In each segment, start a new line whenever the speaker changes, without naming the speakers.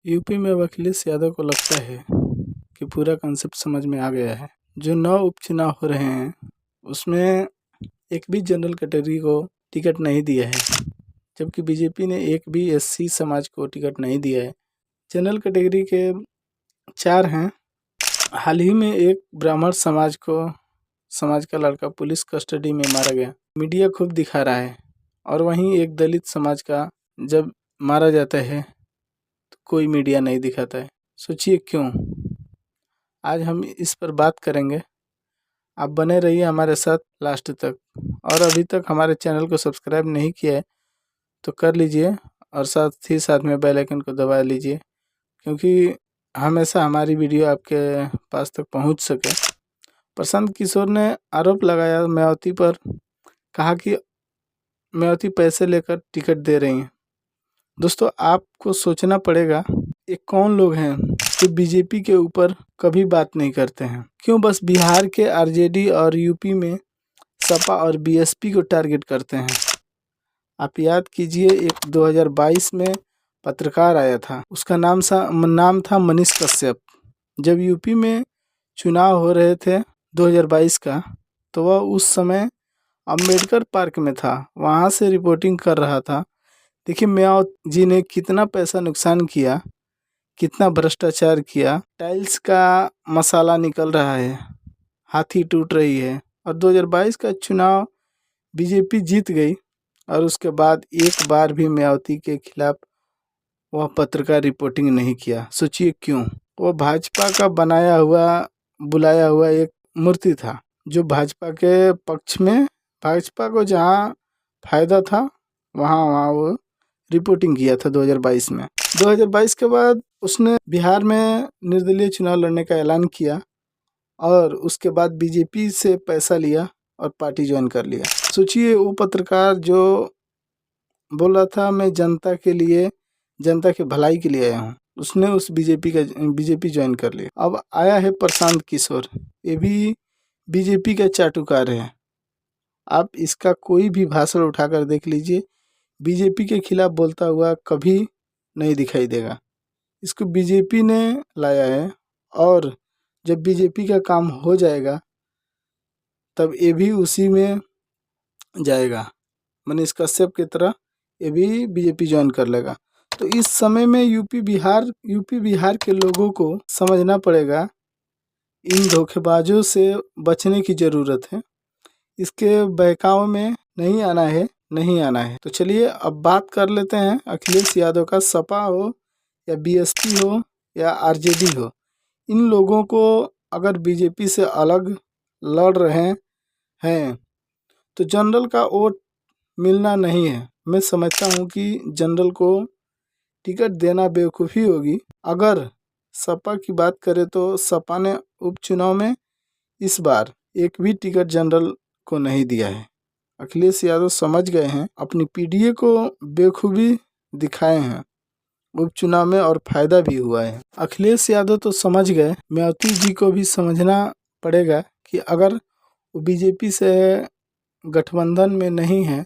UP में अब अखिलेश यादव को लगता है कि पूरा कॉन्सेप्ट समझ में आ गया है। जो 9 उपचुनाव हो रहे हैं उसमें एक भी जनरल कैटेगरी को टिकट नहीं दिया है, जबकि बीजेपी ने एक भी एससी समाज को टिकट नहीं दिया है। जनरल कैटेगरी के 4 हैं। हाल ही में एक ब्राह्मण समाज का लड़का पुलिस कस्टडी में मारा गया, मीडिया खूब दिखा रहा है। और वहीं एक दलित समाज का जब मारा जाता है तो कोई मीडिया नहीं दिखाता है। सोचिए क्यों। आज हम इस पर बात करेंगे। आप बने रहिए हमारे साथ लास्ट तक। और अभी तक हमारे चैनल को सब्सक्राइब नहीं किया है तो कर लीजिए और साथ में बेल आइकन को दबा लीजिए, क्योंकि हमेशा हमारी वीडियो आपके पास तक पहुंच सके। प्रशांत किशोर ने आरोप लगाया मायावती पर, कहा कि मायावती पैसे लेकर टिकट दे रही हैं। दोस्तों, आपको सोचना पड़ेगा ये कौन लोग हैं जो बीजेपी के ऊपर कभी बात नहीं करते हैं। क्यों बस बिहार के आरजेडी और यूपी में सपा और बीएसपी को टारगेट करते हैं। आप याद कीजिए, एक 2022 में पत्रकार आया था, उसका नाम था मनीष कश्यप। जब यूपी में चुनाव हो रहे थे 2022 का, तो वह उस समय अम्बेडकर पार्क में था, वहाँ से रिपोर्टिंग कर रहा था। देखिए मायावती जी ने कितना पैसा नुकसान किया, कितना भ्रष्टाचार किया। टाइल्स का मसाला निकल रहा है, हाथी टूट रही है। और 2022 का चुनाव बीजेपी जीत गई और उसके बाद एक बार भी मायावती के खिलाफ वह पत्रकार रिपोर्टिंग नहीं किया। सोचिए क्यों। वो भाजपा का बुलाया हुआ एक मूर्ति था, जो भाजपा के पक्ष में, भाजपा को जहाँ फायदा था वहाँ वो रिपोर्टिंग किया था 2022 में। 2022 के बाद उसने बिहार में निर्दलीय चुनाव लड़ने का ऐलान किया और उसके बाद बीजेपी से पैसा लिया और पार्टी ज्वाइन कर लिया। सोचिए, वो पत्रकार जो बोल रहा था मैं जनता के भलाई के लिए आया हूँ, उसने उस बीजेपी ज्वाइन कर लिया। अब आया है प्रशांत किशोर, ये भी बीजेपी का चाटुकार है। आप इसका कोई भी भाषण उठाकर देख लीजिए, बीजेपी के खिलाफ बोलता हुआ कभी नहीं दिखाई देगा। इसको बीजेपी ने लाया है और जब बीजेपी का काम हो जाएगा तब ये भी उसी में जाएगा। मनीष कश्यप की तरह ये भी बीजेपी ज्वाइन कर लेगा। तो इस समय में यूपी बिहार के लोगों को समझना पड़ेगा, इन धोखेबाजों से बचने की ज़रूरत है। इसके बहकावे में नहीं आना है। तो चलिए अब बात कर लेते हैं अखिलेश यादव का। सपा हो या बीएसपी हो या आरजेडी हो, इन लोगों को अगर बीजेपी से अलग लड़ रहे हैं तो जनरल का वोट मिलना नहीं है। मैं समझता हूँ कि जनरल को टिकट देना बेवकूफ़ी होगी। अगर सपा की बात करें तो सपा ने उपचुनाव में इस बार एक भी टिकट जनरल को नहीं दिया है। अखिलेश यादव समझ गए हैं, अपनी पीडीए को बेखूबी दिखाए हैं उपचुनाव में और फायदा भी हुआ है। अखिलेश यादव तो समझ गए, मायावती जी को भी समझना पड़ेगा कि अगर वो बीजेपी से गठबंधन में नहीं है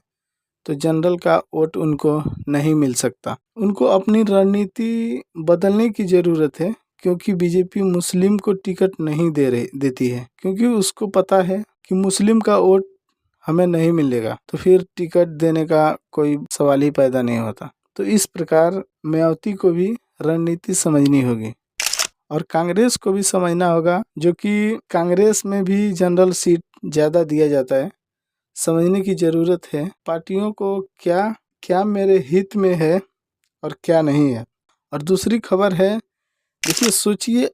तो जनरल का वोट उनको नहीं मिल सकता। उनको अपनी रणनीति बदलने की ज़रूरत है, क्योंकि बीजेपी मुस्लिम को टिकट नहीं देती है, क्योंकि उसको पता है कि मुस्लिम का वोट हमें नहीं मिलेगा, तो फिर टिकट देने का कोई सवाल ही पैदा नहीं होता। तो इस प्रकार मायावती को भी रणनीति समझनी होगी और कांग्रेस को भी समझना होगा, जो कि कांग्रेस में भी जनरल सीट ज़्यादा दिया जाता है। समझने की ज़रूरत है पार्टियों को क्या क्या मेरे हित में है और क्या नहीं है। और दूसरी खबर है, देखिए सोचिए,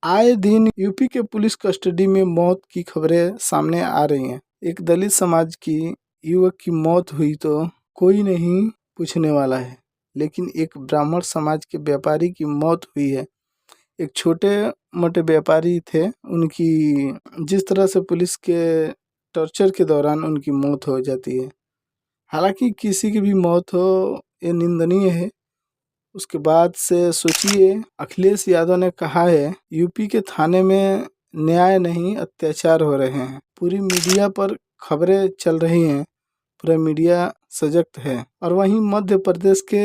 आए दिन यूपी के पुलिस कस्टडी में मौत की खबरें सामने आ रही हैं। एक दलित समाज की युवक की मौत हुई तो कोई नहीं पूछने वाला है, लेकिन एक ब्राह्मण समाज के व्यापारी की मौत हुई है। एक छोटे मोटे व्यापारी थे, उनकी जिस तरह से पुलिस के टॉर्चर के दौरान उनकी मौत हो जाती है। हालांकि किसी की भी मौत हो ये निंदनीय है। उसके बाद से सोचिए, अखिलेश यादव ने कहा है यूपी के थाने में न्याय नहीं अत्याचार हो रहे हैं। पूरी मीडिया पर खबरें चल रही हैं, पूरा मीडिया सजग है। और वहीं मध्य प्रदेश के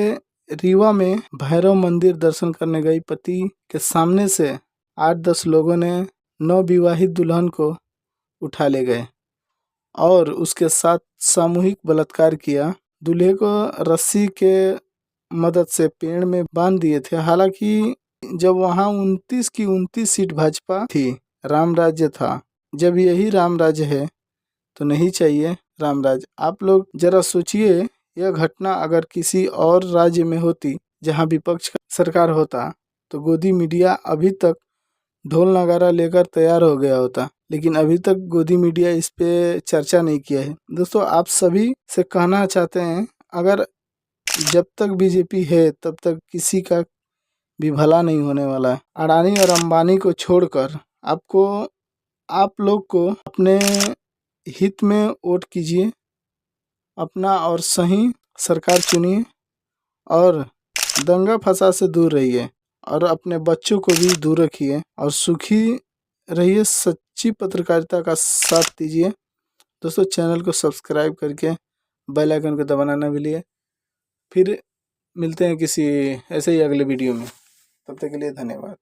रीवा में भैरव मंदिर दर्शन करने गई पति के सामने से 8-10 लोगों ने नवविवाहित दुल्हन को उठा ले गए और उसके साथ सामूहिक बलात्कार किया। दूल्हे को रस्सी के मदद से पेड़ में बांध दिए थे। हालांकि जब वहां 29 की 29 सीट भाजपा थी, राम राज्य था। जब यही राम राज्य है तो नहीं चाहिए राम राज्य। आप लोग जरा सोचिए, यह घटना अगर किसी और राज्य में होती जहां विपक्ष का सरकार होता तो गोदी मीडिया अभी तक ढोल नगारा लेकर तैयार हो गया होता, लेकिन अभी तक गोदी मीडिया इस पे चर्चा नहीं किया है। दोस्तों, आप सभी से कहना चाहते हैं, अगर जब तक बीजेपी है तब तक किसी का भी भला नहीं होने वाला है। अडानी और अंबानी को छोड़कर आप लोग को अपने हित में वोट कीजिए, अपना और सही सरकार चुनिए और दंगा फसाद से दूर रहिए और अपने बच्चों को भी दूर रखिए और सुखी रहिए। सच्ची पत्रकारिता का साथ दीजिए। दोस्तों, चैनल को सब्सक्राइब करके बेल आइकन को दबाना न भूलिए। फिर मिलते हैं किसी ऐसे ही अगले वीडियो में। तब तक के लिए धन्यवाद।